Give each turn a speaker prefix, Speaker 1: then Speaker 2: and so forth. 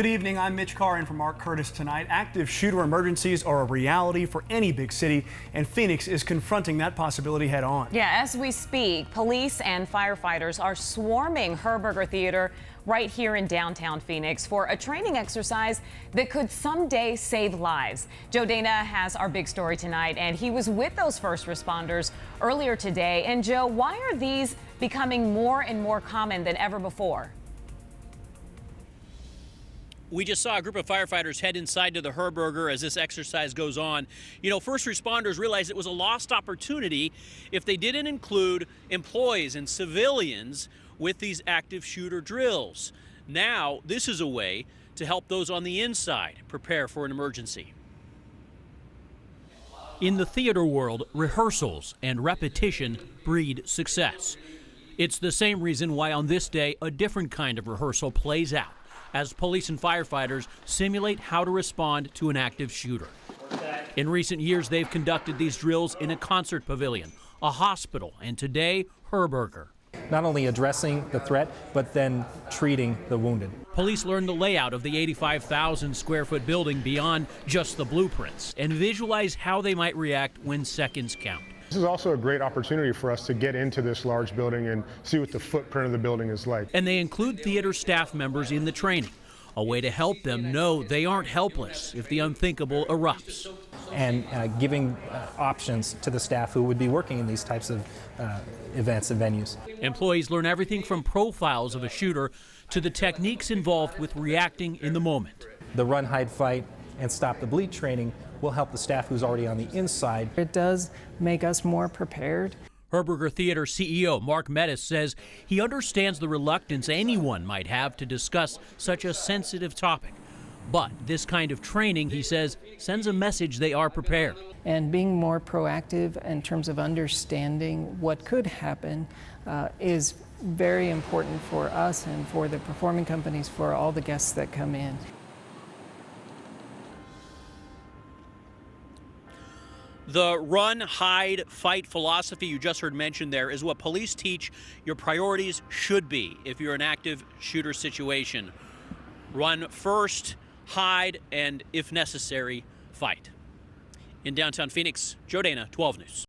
Speaker 1: Good evening, I'm Mitch Carr in for Mark Curtis tonight. Active shooter emergencies are a reality for any big city, and Phoenix is confronting that possibility head on.
Speaker 2: Yeah, as we speak, police and firefighters are swarming Herberger Theater right here in downtown Phoenix for a training exercise that could someday save lives. Joe Dana has our big story tonight, and he was with those first responders earlier today. And Joe, why are these becoming more and more common than ever before?
Speaker 3: We just saw a group of firefighters head inside to the Herberger as this exercise goes on. You know, first responders realized it was a lost opportunity if they didn't include employees and civilians with these active shooter drills. Now, this is a way to help those on the inside prepare for an emergency. In the theater world, rehearsals and repetition breed success. It's the same reason why on this day a different kind of rehearsal plays out as police and firefighters simulate how to respond to an active shooter. In recent years, they've conducted these drills in a concert pavilion, a hospital, and today, Herberger.
Speaker 4: Not only addressing the threat, but then treating the wounded.
Speaker 3: Police learned the layout of the 85,000 square foot building beyond just the blueprints and visualize how they might react when seconds count.
Speaker 5: This is also a great opportunity for us to get into this large building and see what the footprint of the building is like.
Speaker 3: And they include theater staff members in the training, a way to help them know they aren't helpless if the unthinkable erupts.
Speaker 4: And giving options to the staff who would be working in these types of events and venues.
Speaker 3: Employees learn everything from profiles of a shooter to the techniques involved with reacting in the moment.
Speaker 4: The run, hide, fight, and stop the bleed training will help the staff who's already on the inside.
Speaker 6: It does make us more prepared.
Speaker 3: Herberger Theater CEO Mark Metis says he understands the reluctance anyone might have to discuss such a sensitive topic. But this kind of training, he says, sends a message they are prepared.
Speaker 6: And being more proactive in terms of understanding what could happen is very important for us and for the performing companies, for all the guests that come in.
Speaker 3: The run, hide, fight philosophy you just heard mentioned there is what police teach your priorities should be if you're in an active shooter situation. Run first, hide, and if necessary, fight. In downtown Phoenix, Joe Dana, 12 News.